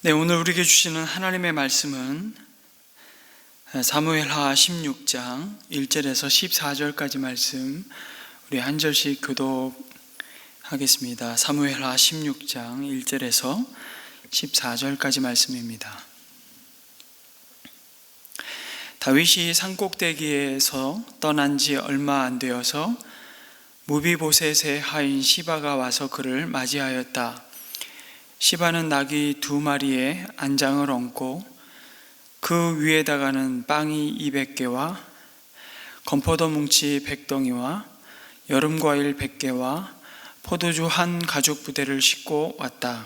네, 오늘 우리에게 주시는 하나님의 말씀은 사무엘하 16장 1절에서 14절까지 말씀, 우리 한 절씩 교독하겠습니다. 사무엘하 16장 1절에서 14절까지 말씀입니다. 다윗이 산꼭대기에서 떠난 지 얼마 안 되어서 무비보셋의 하인 시바가 와서 그를 맞이하였다. 시바는 나귀 2마리에 안장을 얹고 그 위에다가는 빵이 200개와 건포도 뭉치 100덩이와 여름과일 100개와 포도주 한 가죽 부대를 싣고 왔다.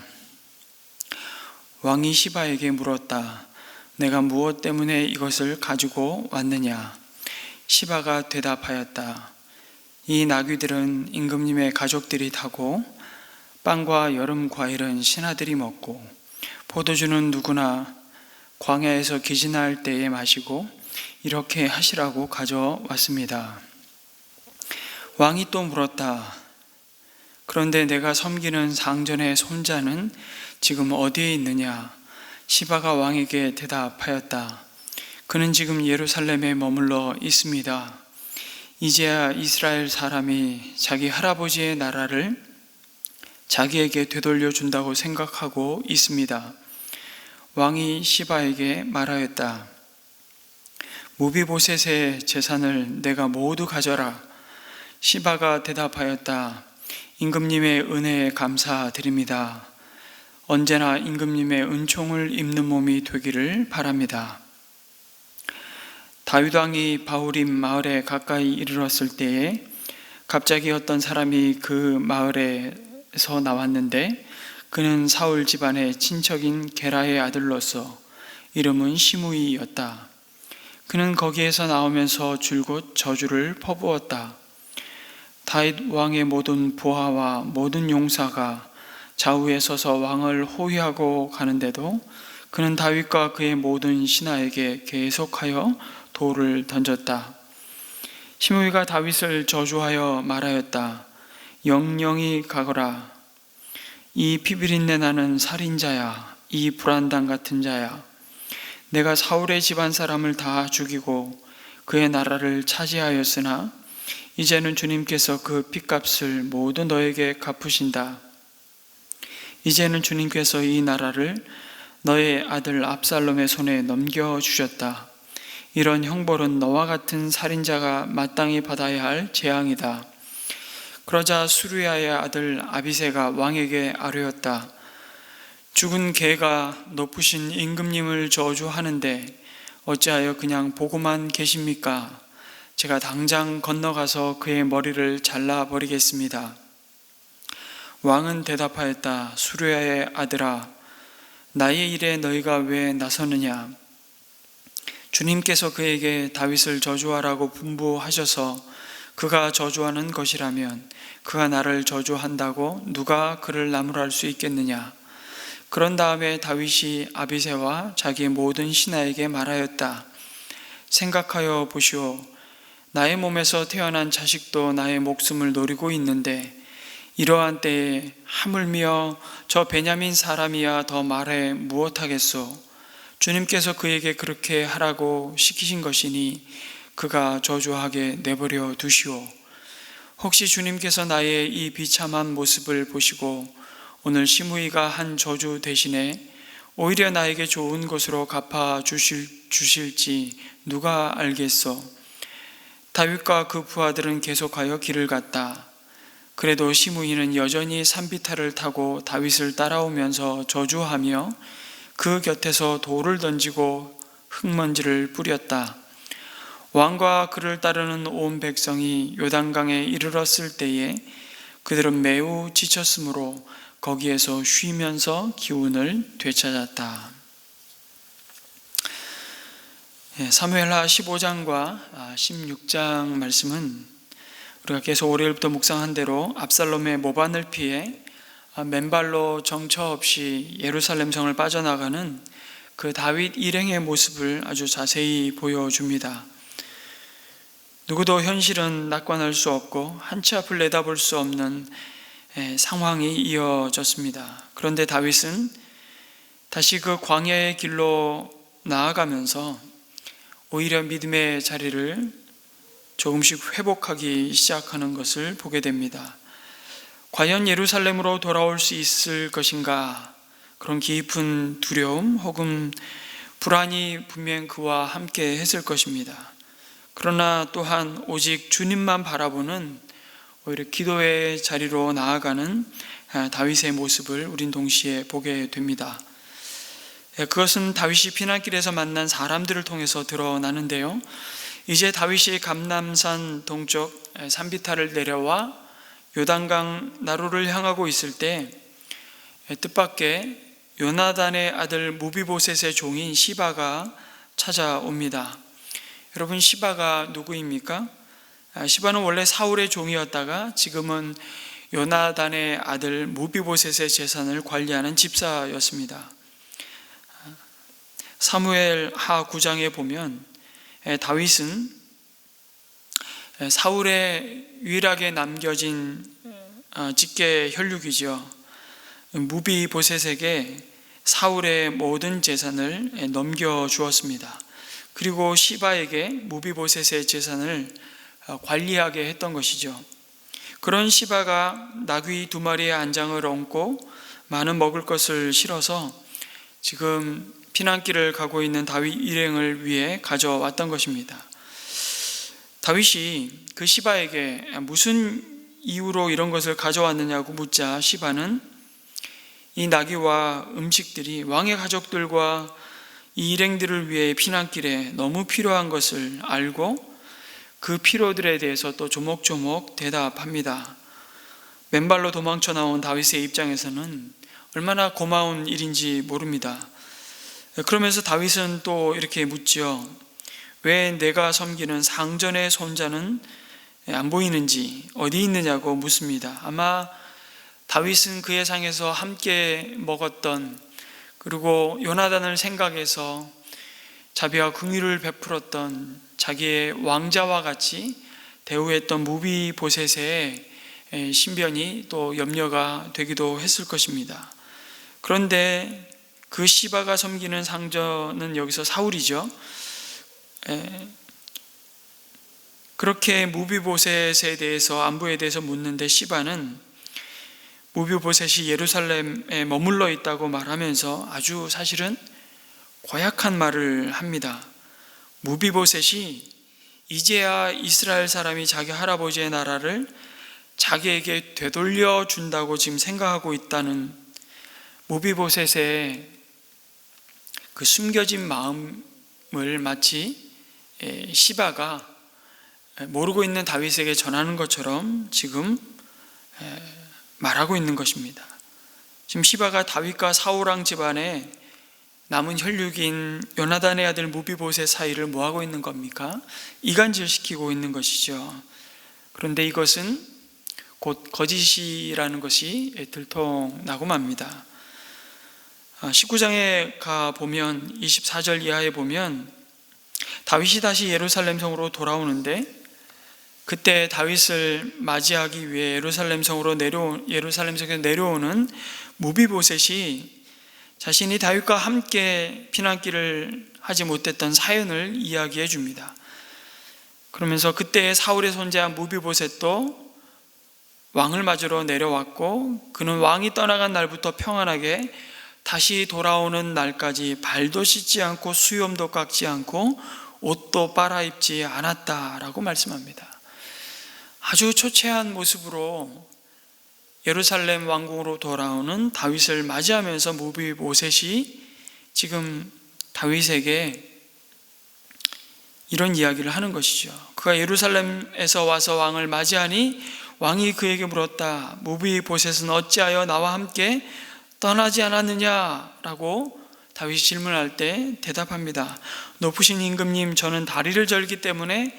왕이 시바에게 물었다. 내가 무엇 때문에 이것을 가지고 왔느냐? 시바가 대답하였다. 이 나귀들은 임금님의 가족들이 타고 빵과 여름 과일은 신하들이 먹고 포도주는 누구나 광야에서 기진할 때에 마시고 이렇게 하시라고 가져왔습니다. 왕이 또 물었다. 그런데 내가 섬기는 상전의 손자는 지금 어디에 있느냐? 시바가 왕에게 대답하였다. 그는 지금 예루살렘에 머물러 있습니다. 이제야 이스라엘 사람이 자기 할아버지의 나라를 자기에게 되돌려 준다고 생각하고 있습니다. 왕이 시바에게 말하였다. 무비보셋의 재산을 내가 모두 가져라. 시바가 대답하였다. 임금님의 은혜에 감사드립니다. 언제나 임금님의 은총을 입는 몸이 되기를 바랍니다. 다윗 왕이 바후림 마을에 가까이 이르렀을 때에 갑자기 어떤 사람이 그 마을에서 나왔는데 그는 사울 집안의 친척인 게라의 아들로서 이름은 시므이였다. 그는 거기에서 나오면서 줄곧 저주를 퍼부었다. 다윗 왕의 모든 부하와 모든 용사가 좌우에 서서 왕을 호위하고 가는데도 그는 다윗과 그의 모든 신하에게 계속하여 돌을 던졌다. 시므이가 다윗을 저주하여 말하였다. 영영이 가거라. 이 피비린내 나는 살인자야. 이 불안당 같은 자야. 내가 사울의 집안 사람을 다 죽이고 그의 나라를 차지하였으나 이제는 주님께서 그 핏값을 모두 너에게 갚으신다. 이제는 주님께서 이 나라를 너의 아들 압살롬의 손에 넘겨주셨다. 이런 형벌은 너와 같은 살인자가 마땅히 받아야 할 재앙이다. 그러자 수르야의 아들 아비새가 왕에게 아뢰었다. 죽은 개가 높으신 임금님을 저주하는데 어찌하여 그냥 보고만 계십니까? 제가 당장 건너가서 그의 머리를 잘라버리겠습니다. 왕은 대답하였다. 수르야의 아들아, 나의 일에 너희가 왜 나서느냐? 주님께서 그에게 다윗을 저주하라고 분부하셔서 그가 저주하는 것이라면 그가 나를 저주한다고 누가 그를 나무랄 수 있겠느냐? 그런 다음에 다윗이 아비새와 자기의 모든 신하에게 말하였다. 생각하여 보시오. 나의 몸에서 태어난 자식도 나의 목숨을 노리고 있는데 이러한 때에 하물며 저 베냐민 사람이야 더 말해 무엇하겠소? 주님께서 그에게 그렇게 하라고 시키신 것이니 그가 저주하게 내버려 두시오. 혹시 주님께서 나의 이 비참한 모습을 보시고 오늘 시므이가 한 저주 대신에 오히려 나에게 좋은 것으로 갚아 주실지 누가 알겠소? 다윗과 그 부하들은 계속하여 길을 갔다. 그래도 시므이는 여전히 산비탈을 타고 다윗을 따라오면서 저주하며 그 곁에서 돌을 던지고 흙먼지를 뿌렸다. 왕과 그를 따르는 온 백성이 요단강에 이르렀을 때에 그들은 매우 지쳤으므로 거기에서 쉬면서 기운을 되찾았다. 사무엘하 15장과 16장 말씀은 우리가 계속 월요일부터 묵상한 대로 압살롬의 모반을 피해 맨발로 정처 없이 예루살렘 성을 빠져나가는 그 다윗 일행의 모습을 아주 자세히 보여줍니다. 누구도 현실은 낙관할 수 없고 한치 앞을 내다볼 수 없는 상황이 이어졌습니다. 그런데 다윗은 다시 그 광야의 길로 나아가면서 오히려 믿음의 자리를 조금씩 회복하기 시작하는 것을 보게 됩니다. 과연 예루살렘으로 돌아올 수 있을 것인가? 그런 깊은 두려움 혹은 불안이 분명 그와 함께 했을 것입니다. 그러나 또한 오직 주님만 바라보는 오히려 기도의 자리로 나아가는 다윗의 모습을 우린 동시에 보게 됩니다. 그것은 다윗이 피난길에서 만난 사람들을 통해서 드러나는데요, 이제 다윗이 감람산 동쪽 산비탈을 내려와 요단강 나루를 향하고 있을 때 뜻밖의 요나단의 아들 무비보셋의 종인 시바가 찾아옵니다. 여러분, 시바가 누구입니까? 시바는 원래 사울의 종이었다가 지금은 요나단의 아들 무비보셋의 재산을 관리하는 집사였습니다. 사무엘 하 9장에 보면 다윗은 사울의 유일하게 남겨진 직계 혈육이죠. 무비보셋에게 사울의 모든 재산을 넘겨주었습니다. 그리고 시바에게 무비보셋의 재산을 관리하게 했던 것이죠. 그런 시바가 나귀 2마리의 안장을 얹고 많은 먹을 것을 실어서 지금 피난길을 가고 있는 다윗 일행을 위해 가져왔던 것입니다. 다윗이 그 시바에게 무슨 이유로 이런 것을 가져왔느냐고 묻자 시바는 이 나귀와 음식들이 왕의 가족들과 이 일행들을 위해 피난길에 너무 필요한 것을 알고 그 필요들에 대해서 또 조목조목 대답합니다. 맨발로 도망쳐 나온 다윗의 입장에서는 얼마나 고마운 일인지 모릅니다. 그러면서 다윗은 또 이렇게 묻지요. 왜 내가 섬기는 상전의 손자는 안 보이는지, 어디 있느냐고 묻습니다. 아마 다윗은 그 예상에서 함께 먹었던, 그리고 요나단을 생각해서 자비와 긍휼을 베풀었던 자기의 왕자와 같이 대우했던 무비보셋의 신변이 또 염려가 되기도 했을 것입니다. 그런데 그 시바가 섬기는 상전은 여기서 사울이죠. 그렇게 무비보셋에 대해서, 안부에 대해서 묻는데 시바는 무비보셋이 예루살렘에 머물러 있다고 말하면서 아주 사실은 고약한 말을 합니다. 무비보셋이 이제야 이스라엘 사람이 자기 할아버지의 나라를 자기에게 되돌려 준다고 지금 생각하고 있다는 무비보셋의 그 숨겨진 마음을 마치 시바가 모르고 있는 다윗에게 전하는 것처럼 지금 말하고 있는 것입니다. 지금 시바가 다윗과 사울왕 집안에 남은 혈육인 요나단의 아들 무비보셋 사이를 뭐하고 있는 겁니까? 이간질시키고 있는 것이죠. 그런데 이것은 곧 거짓이라는 것이 들통나고 맙니다. 19장에 가보면 24절 이하에 보면 다윗이 다시 예루살렘 성으로 돌아오는데, 그때 다윗을 맞이하기 위해 예루살렘 성에서 내려오는 무비보셋이 자신이 다윗과 함께 피난길을 하지 못했던 사연을 이야기해 줍니다. 그러면서 그때 사울의 손자 무비보셋도 왕을 맞으러 내려왔고, 그는 왕이 떠나간 날부터 평안하게 다시 돌아오는 날까지 발도 씻지 않고 수염도 깎지 않고 옷도 빨아입지 않았다라고 말씀합니다. 아주 초췌한 모습으로 예루살렘 왕궁으로 돌아오는 다윗을 맞이하면서 무비보셋이 지금 다윗에게 이런 이야기를 하는 것이죠. 그가 예루살렘에서 와서 왕을 맞이하니 왕이 그에게 물었다. 무비보셋은 어찌하여 나와 함께 떠나지 않았느냐라고 다윗이 질문할 때 대답합니다. 높으신 임금님, 저는 다리를 절기 때문에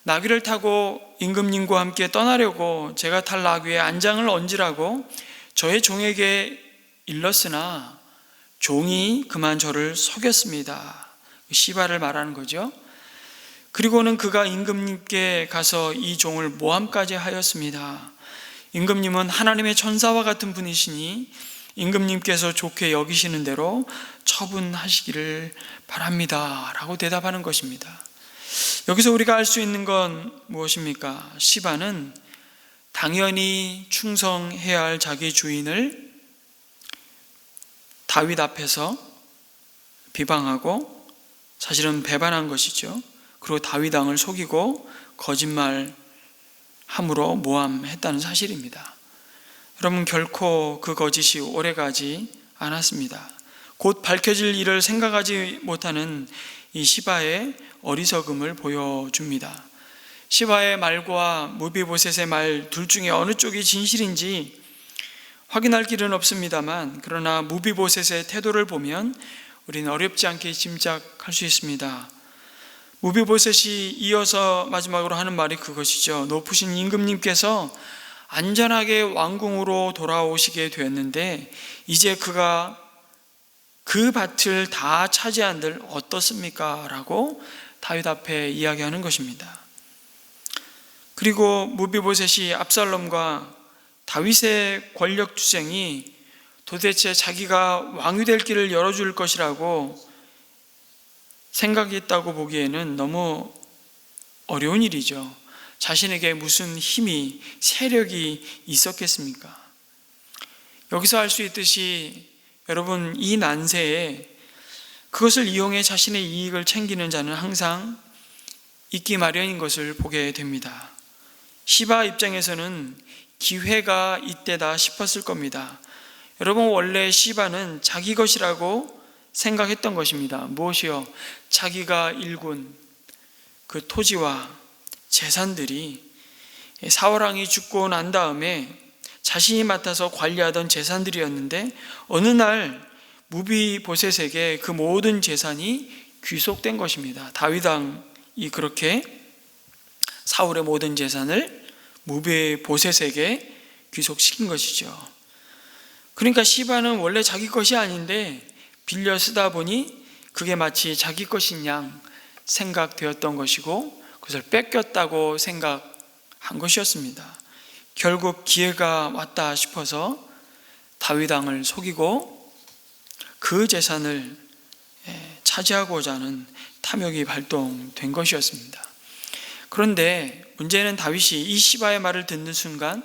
나귀를 타고 임금님과 함께 떠나려고 제가 탈 나귀에 안장을 얹으라고 저의 종에게 일렀으나 종이 그만 저를 속였습니다. 시바를 말하는 거죠. 그리고는 그가 임금님께 가서 이 종을 모함까지 하였습니다. 임금님은 하나님의 천사와 같은 분이시니 임금님께서 좋게 여기시는 대로 처분하시기를 바랍니다 라고 대답하는 것입니다. 여기서 우리가 알 수 있는 건 무엇입니까? 시바는 당연히 충성해야 할 자기 주인을 다윗 앞에서 비방하고 사실은 배반한 것이죠. 그리고 다윗 왕을 속이고 거짓말함으로 모함했다는 사실입니다. 여러분, 결코 그 거짓이 오래가지 않았습니다. 곧 밝혀질 일을 생각하지 못하는 이 시바의 어리석음을 보여줍니다. 시바의 말과 무비보셋의 말 둘 중에 어느 쪽이 진실인지 확인할 길은 없습니다만, 그러나 무비보셋의 태도를 보면 우리는 어렵지 않게 짐작할 수 있습니다. 무비보셋이 이어서 마지막으로 하는 말이 그것이죠. 높으신 임금님께서 안전하게 왕궁으로 돌아오시게 되었는데 이제 그가 그 밭을 다 차지한들 어떻습니까? 라고 다윗 앞에 이야기하는 것입니다. 그리고 무비보셋이 압살롬과 다윗의 권력 투쟁이 도대체 자기가 왕이 될 길을 열어줄 것이라고 생각했다고 보기에는 너무 어려운 일이죠. 자신에게 무슨 힘이, 세력이 있었겠습니까? 여기서 알 수 있듯이 여러분, 이 난세에 그것을 이용해 자신의 이익을 챙기는 자는 항상 있기 마련인 것을 보게 됩니다. 시바 입장에서는 기회가 이때다 싶었을 겁니다. 여러분, 원래 시바는 자기 것이라고 생각했던 것입니다. 무엇이요? 자기가 일군 그 토지와 재산들이 사울왕이 죽고 난 다음에 자신이 맡아서 관리하던 재산들이었는데 어느 날 무비보셋에게 그 모든 재산이 귀속된 것입니다. 다윗 왕이 그렇게 사울의 모든 재산을 무비보셋에게 귀속시킨 것이죠. 그러니까 시바는 원래 자기 것이 아닌데 빌려 쓰다 보니 그게 마치 자기 것인 양 생각되었던 것이고 그것을 뺏겼다고 생각한 것이었습니다. 결국 기회가 왔다 싶어서 다윗 왕을 속이고 그 재산을 차지하고자 하는 탐욕이 발동된 것이었습니다. 그런데 문제는 다윗이 이 시바의 말을 듣는 순간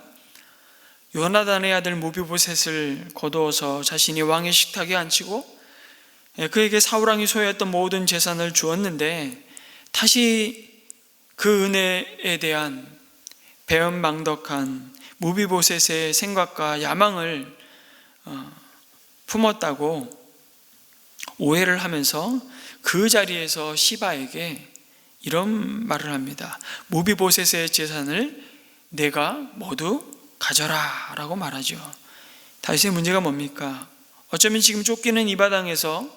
요나단의 아들 무비보셋을 거두어서 자신이 왕의 식탁에 앉히고 그에게 사울왕이 소유했던 모든 재산을 주었는데 다시 그 은혜에 대한 배은망덕한 무비보셋의 생각과 야망을 품었다고 오해를 하면서 그 자리에서 시바에게 이런 말을 합니다. 무비보셋의 재산을 내가 모두 가져라 라고 말하죠. 다윗의 문제가 뭡니까? 어쩌면 지금 쫓기는 이 바당에서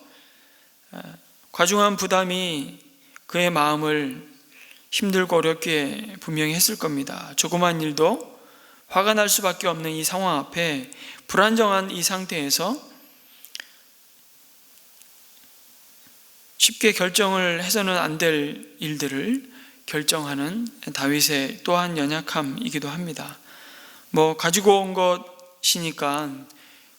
과중한 부담이 그의 마음을 힘들고 어렵게 분명히 했을 겁니다. 조그만 일도 화가 날 수밖에 없는 이 상황 앞에 불안정한 이 상태에서 쉽게 결정을 해서는 안 될 일들을 결정하는 다윗의 또한 연약함이기도 합니다. 가지고 온 것이니까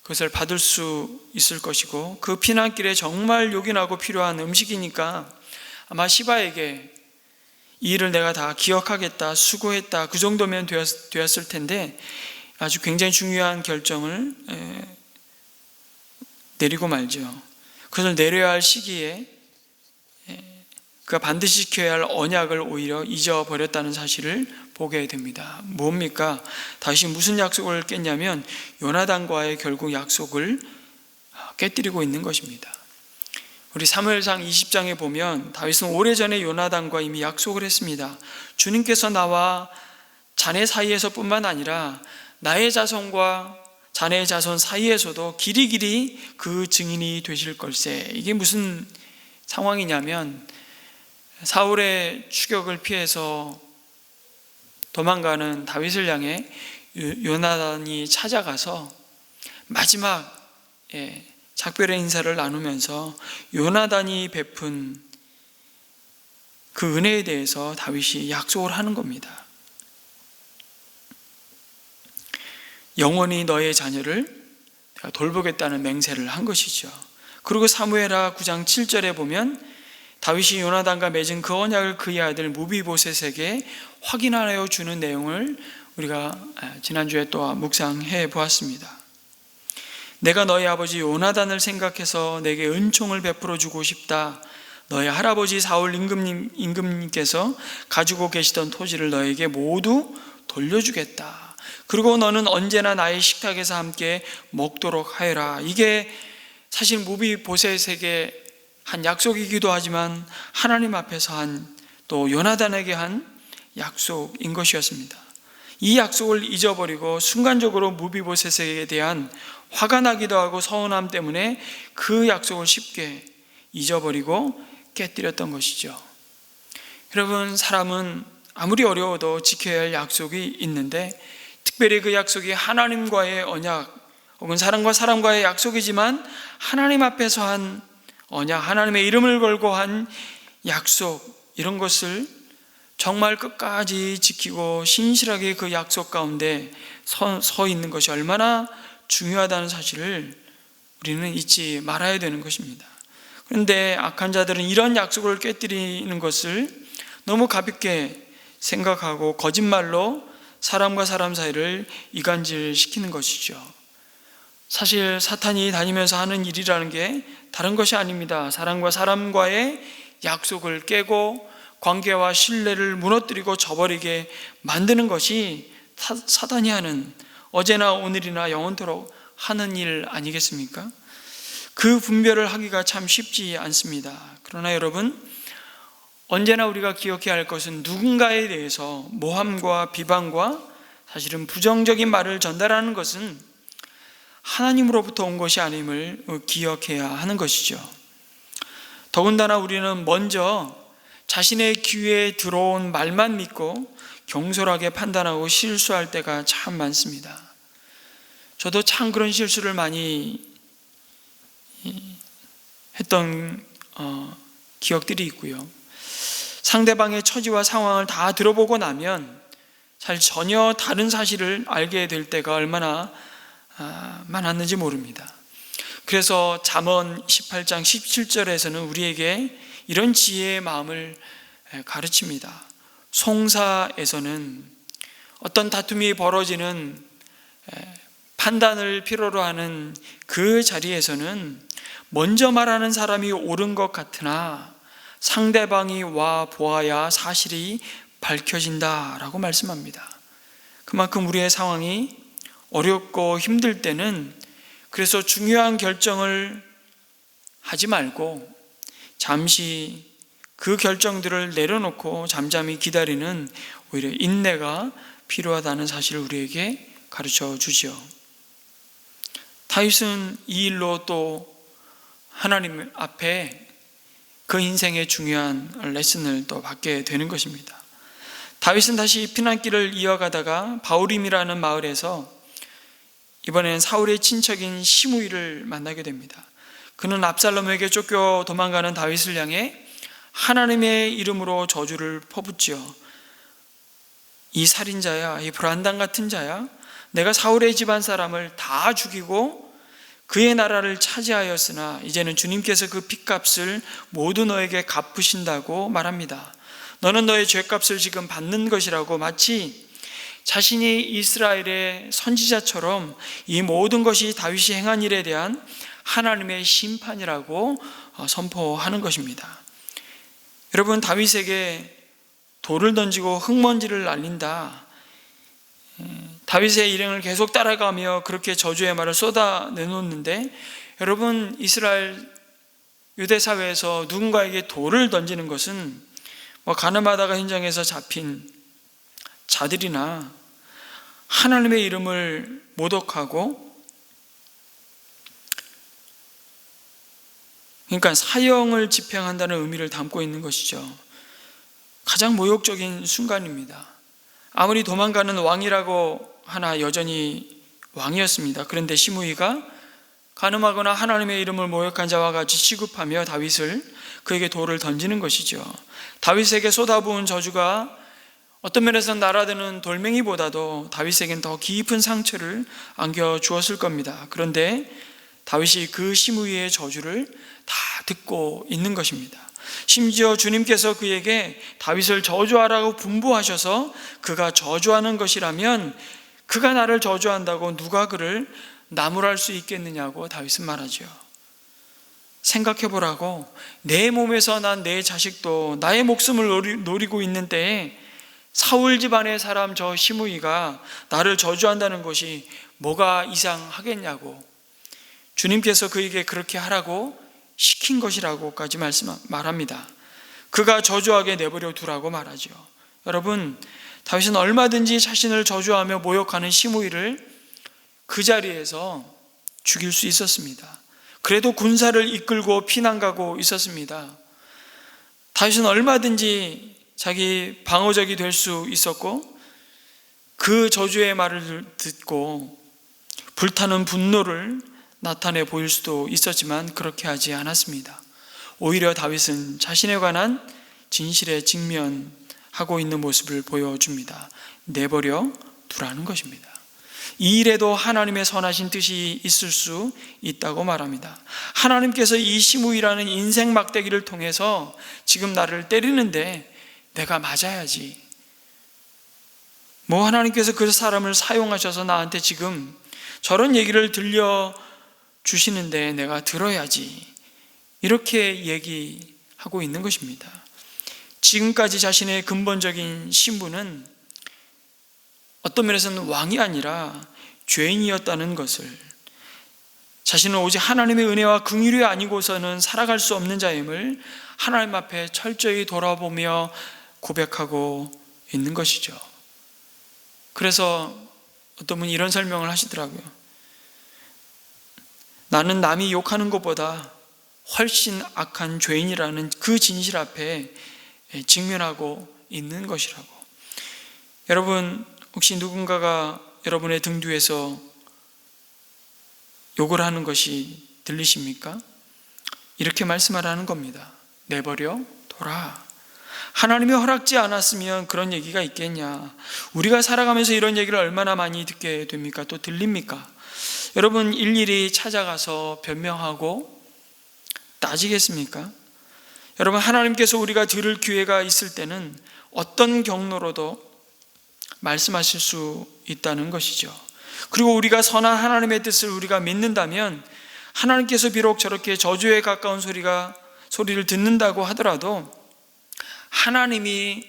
그것을 받을 수 있을 것이고 그 피난길에 정말 요긴하고 필요한 음식이니까 아마 시바에게 이 일을 내가 다 기억하겠다, 수고했다, 그 정도면 되었을 텐데 아주 굉장히 중요한 결정을 내리고 말죠. 그것을 내려야 할 시기에 그가 반드시 지켜야 할 언약을 오히려 잊어버렸다는 사실을 보게 됩니다. 뭡니까? 다시 무슨 약속을 깼냐면 요나단과의 결국 약속을 깨뜨리고 있는 것입니다. 우리 사무엘상 20장에 보면 다윗은 오래전에 요나단과 이미 약속을 했습니다. 주님께서 나와 자네 사이에서 뿐만 아니라 나의 자손과 자네의 자손 사이에서도 길이길이 그 증인이 되실 걸세. 이게 무슨 상황이냐면 사울의 추격을 피해서 도망가는 다윗을 향해 요나단이 찾아가서 마지막 작별의 인사를 나누면서 요나단이 베푼 그 은혜에 대해서 다윗이 약속을 하는 겁니다. 영원히 너의 자녀를 돌보겠다는 맹세를 한 것이죠. 그리고 사무엘하 9장 7절에 보면 다윗이 요나단과 맺은 그 언약을 그의 아들 무비보셋에게 확인하여 주는 내용을 우리가 지난주에 또 묵상해 보았습니다. 내가 너희 아버지 요나단을 생각해서 내게 은총을 베풀어 주고 싶다. 너희 할아버지 사울 임금님께서 가지고 계시던 토지를 너에게 모두 돌려주겠다. 그리고 너는 언제나 나의 식탁에서 함께 먹도록 하여라. 이게 사실 무비보셋에게 한 약속이기도 하지만 하나님 앞에서 한, 또 요나단에게 한 약속인 것이었습니다. 이 약속을 잊어버리고 순간적으로 무비보셋에 대한 화가 나기도 하고 서운함 때문에 그 약속을 쉽게 잊어버리고 깨뜨렸던 것이죠. 여러분, 사람은 아무리 어려워도 지켜야 할 약속이 있는데, 특별히 그 약속이 하나님과의 언약 혹은 사람과 사람과의 약속이지만 하나님 앞에서 한 언약, 하나님의 이름을 걸고 한 약속, 이런 것을 정말 끝까지 지키고 신실하게 그 약속 가운데 서 있는 것이 얼마나 중요하다는 사실을 우리는 잊지 말아야 되는 것입니다. 그런데 악한 자들은 이런 약속을 깨뜨리는 것을 너무 가볍게 생각하고 거짓말로 사람과 사람 사이를 이간질시키는 것이죠. 사실 사탄이 다니면서 하는 일이라는 게 다른 것이 아닙니다. 사람과 사람과의 약속을 깨고 관계와 신뢰를 무너뜨리고 저버리게 만드는 것이 사탄이 하는, 어제나 오늘이나 영원토록 하는 일 아니겠습니까? 그 분별을 하기가 참 쉽지 않습니다. 그러나 여러분, 언제나 우리가 기억해야 할 것은 누군가에 대해서 모함과 비방과 사실은 부정적인 말을 전달하는 것은 하나님으로부터 온 것이 아님을 기억해야 하는 것이죠. 더군다나 우리는 먼저 자신의 귀에 들어온 말만 믿고 경솔하게 판단하고 실수할 때가 참 많습니다. 저도 참 그런 실수를 많이 했던 기억들이 있고요. 상대방의 처지와 상황을 다 들어보고 나면 사실 전혀 다른 사실을 알게 될 때가 얼마나 많았는지 모릅니다. 그래서 잠언 18장 17절에서는 우리에게 이런 지혜의 마음을 가르칩니다. 송사에서는 어떤 다툼이 벌어지는 판단을 필요로 하는 그 자리에서는 먼저 말하는 사람이 옳은 것 같으나 상대방이 와 보아야 사실이 밝혀진다라고 말씀합니다. 그만큼 우리의 상황이 어렵고 힘들 때는 그래서 중요한 결정을 하지 말고 잠시 그 결정들을 내려놓고 잠잠히 기다리는 오히려 인내가 필요하다는 사실을 우리에게 가르쳐 주지요. 다윗은 이 일로 또 하나님 앞에 그 인생의 중요한 레슨을 또 받게 되는 것입니다. 다윗은 다시 피난길을 이어가다가 바울임이라는 마을에서 이번엔 사울의 친척인 시므이를 만나게 됩니다. 그는 압살롬에게 쫓겨 도망가는 다윗을 향해 하나님의 이름으로 저주를 퍼붓지요. 이 살인자야, 이 불안당 같은 자야, 내가 사울의 집안 사람을 다 죽이고 그의 나라를 차지하였으나 이제는 주님께서 그 핏값을 모두 너에게 갚으신다고 말합니다. 너는 너의 죄값을 지금 받는 것이라고, 마치 자신이 이스라엘의 선지자처럼 이 모든 것이 다윗이 행한 일에 대한 하나님의 심판이라고 선포하는 것입니다. 여러분, 다윗에게 돌을 던지고 흙먼지를 날린다, 다윗의 일행을 계속 따라가며 그렇게 저주의 말을 쏟아내놓는데, 여러분, 이스라엘 유대 사회에서 누군가에게 돌을 던지는 것은 가늠하다가 현장에서 잡힌 자들이나 하나님의 이름을 모독하고, 그러니까 사형을 집행한다는 의미를 담고 있는 것이죠. 가장 모욕적인 순간입니다. 아무리 도망가는 왕이라고 하나 여전히 왕이었습니다. 그런데 시므이가 간음하거나 하나님의 이름을 모욕한 자와 같이 취급하며 다윗을, 그에게 돌을 던지는 것이죠. 다윗에게 쏟아부은 저주가 어떤 면에서 날아드는 돌멩이보다도 다윗에겐 더 깊은 상처를 안겨주었을 겁니다. 그런데 다윗이 그 시므이의 저주를 다 듣고 있는 것입니다. 심지어 주님께서 그에게 다윗을 저주하라고 분부하셔서 그가 저주하는 것이라면 그가 나를 저주한다고 누가 그를 나무랄 수 있겠느냐고 다윗은 말하죠. 생각해보라고. 내 몸에서 난 내 자식도 나의 목숨을 노리고 있는 때에 사울 집안의 사람 저 시므이가 나를 저주한다는 것이 뭐가 이상하겠냐고, 주님께서 그에게 그렇게 하라고 시킨 것이라고까지 말합니다. 그가 저주하게 내버려 두라고 말하죠. 여러분, 다윗은 얼마든지 자신을 저주하며 모욕하는 시므이를 그 자리에서 죽일 수 있었습니다. 그래도 군사를 이끌고 피난 가고 있었습니다. 다윗은 얼마든지 자기 방어적이 될 수 있었고, 그 저주의 말을 듣고 불타는 분노를 나타내 보일 수도 있었지만 그렇게 하지 않았습니다. 오히려 다윗은 자신에 관한 진실에 직면하고 있는 모습을 보여줍니다. 내버려 두라는 것입니다. 이 일에도 하나님의 선하신 뜻이 있을 수 있다고 말합니다. 하나님께서 이 시므이라는 인생 막대기를 통해서 지금 나를 때리는데 내가 맞아야지. 하나님께서 그 사람을 사용하셔서 나한테 지금 저런 얘기를 들려주시는데 내가 들어야지. 이렇게 얘기하고 있는 것입니다. 지금까지 자신의 근본적인 신분은 어떤 면에서는 왕이 아니라 죄인이었다는 것을, 자신은 오직 하나님의 은혜와 긍휼이 아니고서는 살아갈 수 없는 자임을 하나님 앞에 철저히 돌아보며 고백하고 있는 것이죠. 그래서 어떤 분이 이런 설명을 하시더라고요. 나는 남이 욕하는 것보다 훨씬 악한 죄인이라는 그 진실 앞에 직면하고 있는 것이라고. 여러분, 혹시 누군가가 여러분의 등 뒤에서 욕을 하는 것이 들리십니까? 이렇게 말씀하라는 겁니다. 내버려 둬라. 하나님이 허락지 않았으면 그런 얘기가 있겠냐. 우리가 살아가면서 이런 얘기를 얼마나 많이 듣게 됩니까? 또 들립니까? 여러분, 일일이 찾아가서 변명하고 따지겠습니까? 여러분, 하나님께서 우리가 들을 기회가 있을 때는 어떤 경로로도 말씀하실 수 있다는 것이죠. 그리고 우리가 선한 하나님의 뜻을 우리가 믿는다면 하나님께서 비록 저렇게 저주에 가까운 소리를 듣는다고 하더라도 하나님이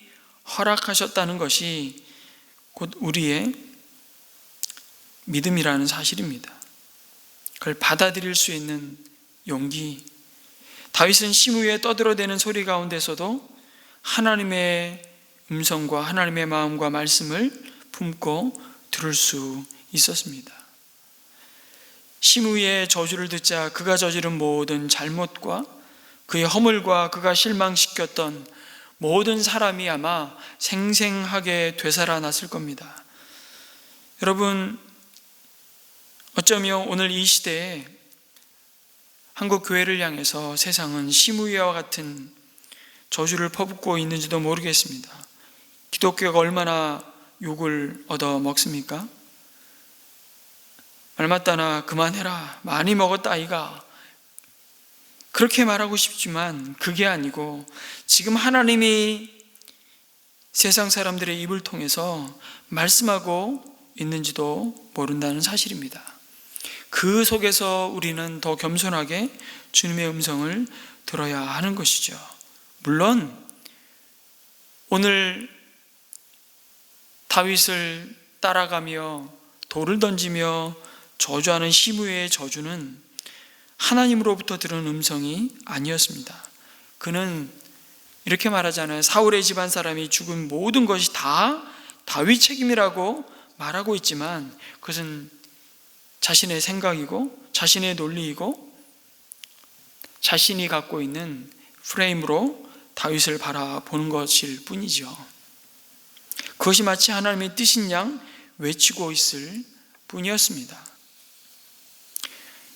허락하셨다는 것이 곧 우리의 믿음이라는 사실입니다. 그걸 받아들일 수 있는 용기. 다윗은 시므이에 떠들어대는 소리 가운데서도 하나님의 음성과 하나님의 마음과 말씀을 품고 들을 수 있었습니다. 시므이의 저주를 듣자 그가 저지른 모든 잘못과 그의 허물과 그가 실망시켰던 모든 사람이 아마 생생하게 되살아났을 겁니다. 여러분, 어쩌면 오늘 이 시대에 한국 교회를 향해서 세상은 시므이와 같은 저주를 퍼붓고 있는지도 모르겠습니다. 기독교가 얼마나 욕을 얻어 먹습니까? 말맞다나 그만해라, 많이 먹었다 아이가, 그렇게 말하고 싶지만 그게 아니고 지금 하나님이 세상 사람들의 입을 통해서 말씀하고 있는지도 모른다는 사실입니다. 그 속에서 우리는 더 겸손하게 주님의 음성을 들어야 하는 것이죠. 물론 오늘 다윗을 따라가며 돌을 던지며 저주하는 시므이의 저주는 하나님으로부터 들은 음성이 아니었습니다. 그는 이렇게 말하잖아요. 사울의 집안 사람이 죽은 모든 것이 다 다윗 책임이라고 말하고 있지만 그것은 자신의 생각이고 자신의 논리이고 자신이 갖고 있는 프레임으로 다윗을 바라보는 것일 뿐이죠. 그것이 마치 하나님의 뜻인 양 외치고 있을 뿐이었습니다.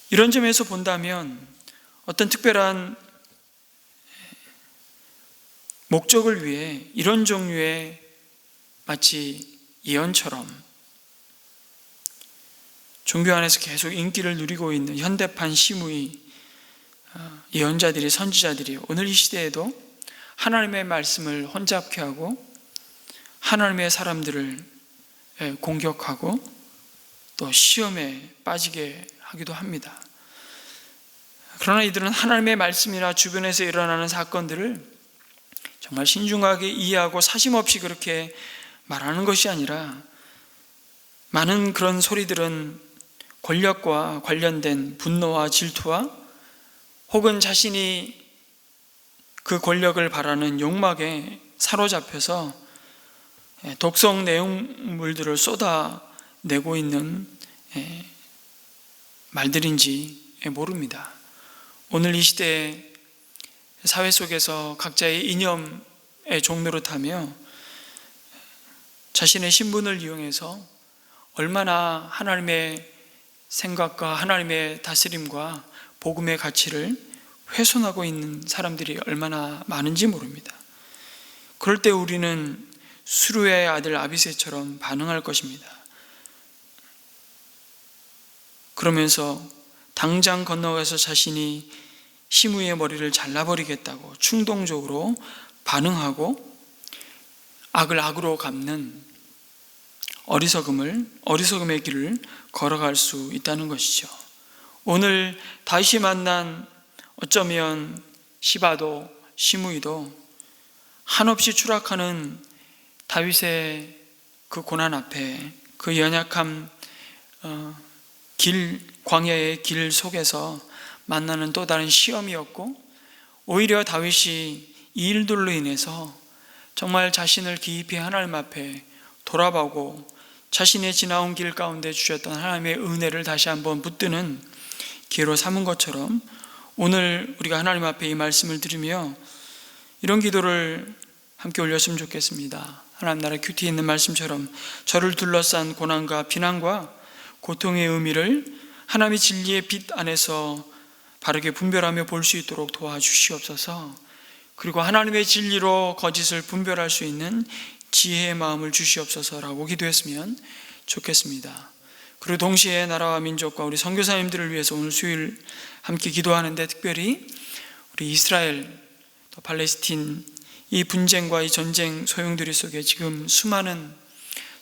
이런 점에서 본다면 어떤 특별한 목적을 위해 이런 종류의 마치 예언처럼 종교 안에서 계속 인기를 누리고 있는 현대판 심의 예언자들이, 선지자들이 오늘 이 시대에도 하나님의 말씀을 혼잡케 하고 하나님의 사람들을 공격하고 또 시험에 빠지게 하기도 합니다. 그러나 이들은 하나님의 말씀이나 주변에서 일어나는 사건들을 정말 신중하게 이해하고 사심없이 그렇게 말하는 것이 아니라, 많은 그런 소리들은 권력과 관련된 분노와 질투와 혹은 자신이 그 권력을 바라는 욕망에 사로잡혀서 독성 내용물들을 쏟아내고 있는 말들인지 모릅니다. 오늘 이 시대에 사회 속에서 각자의 이념의 종로를 타며 자신의 신분을 이용해서 얼마나 하나님의 생각과 하나님의 다스림과 복음의 가치를 훼손하고 있는 사람들이 얼마나 많은지 모릅니다. 그럴 때 우리는 수르의 아들 아비새처럼 반응할 것입니다. 그러면서 당장 건너가서 자신이 시므이의 머리를 잘라버리겠다고 충동적으로 반응하고 악을 악으로 갚는 어리석음의 길을 걸어갈 수 있다는 것이죠. 오늘 다윗이 만난 어쩌면 시바도 시므이도 한없이 추락하는 다윗의 그 고난 앞에, 그 연약함, 광야의 길 속에서 만나는 또 다른 시험이었고, 오히려 다윗이 이 일들로 인해서 정말 자신을 깊이 하나님 앞에 돌아보고 자신의 지나온 길 가운데 주셨던 하나님의 은혜를 다시 한번 붙드는 기회로 삼은 것처럼, 오늘 우리가 하나님 앞에 이 말씀을 들으며 이런 기도를 함께 올렸으면 좋겠습니다. 하나님 나라의 큐티에 있는 말씀처럼 저를 둘러싼 고난과 비난과 고통의 의미를 하나님의 진리의 빛 안에서 바르게 분별하며 볼 수 있도록 도와주시옵소서. 그리고 하나님의 진리로 거짓을 분별할 수 있는 지혜의 마음을 주시옵소서라고 기도했으면 좋겠습니다. 그리고 동시에 나라와 민족과 우리 선교사님들을 위해서 오늘 수요일 함께 기도하는데, 특별히 우리 이스라엘 또 팔레스틴 이 분쟁과 이 전쟁 소용돌이 속에 지금 수많은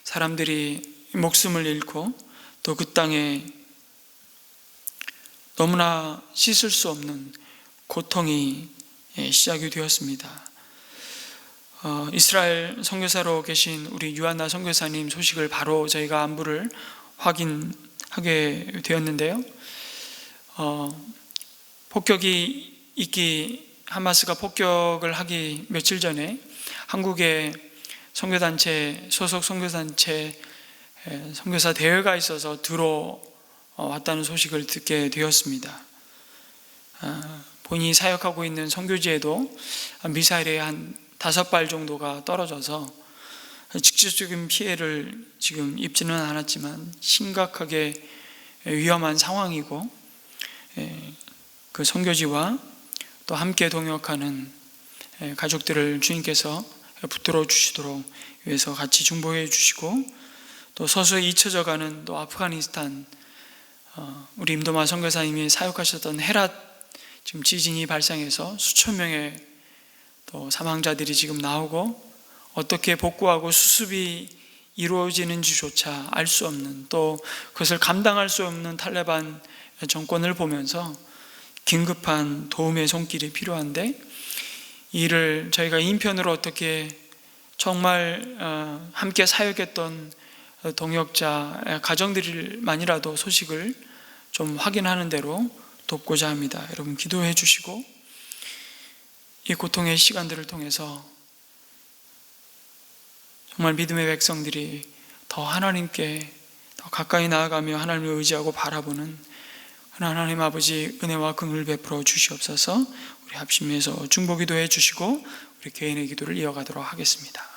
사람들이 목숨을 잃고 또 그 땅에 너무나 씻을 수 없는 고통이 시작이 되었습니다. 이스라엘 선교사로 계신 우리 유한나 선교사님 소식을 바로 저희가 안부를 확인하게 되었는데요. 하마스가 폭격을 하기 며칠 전에 한국의 선교단체, 소속 선교단체 선교사 대회가 있어서 들어왔다는 소식을 듣게 되었습니다. 본인이 사역하고 있는 선교지에도 미사일의 한 5발 정도가 떨어져서 직접적인 피해를 지금 입지는 않았지만 심각하게 위험한 상황이고, 그 선교지와 또 함께 동역하는 가족들을 주님께서 붙들어 주시도록 위해서 같이 중보해 주시고, 또 서서히 잊혀져가는 또 아프가니스탄 우리 임도마 선교사님이 사역하셨던 헤랏 지금 지진이 발생해서 수천 명의 또 사망자들이 지금 나오고, 어떻게 복구하고 수습이 이루어지는지조차 알 수 없는, 또 그것을 감당할 수 없는 탈레반 정권을 보면서 긴급한 도움의 손길이 필요한데, 이를 저희가 인편으로 어떻게 정말 함께 사역했던 동역자 가정들만이라도 소식을 좀 확인하는 대로 돕고자 합니다. 여러분 기도해 주시고, 이 고통의 시간들을 통해서 정말 믿음의 백성들이 더 하나님께 더 가까이 나아가며 하나님을 의지하고 바라보는 하나님 아버지 은혜와 긍휼을 베풀어 주시옵소서. 우리 합심해서 중보기도 해 주시고 우리 개인의 기도를 이어가도록 하겠습니다.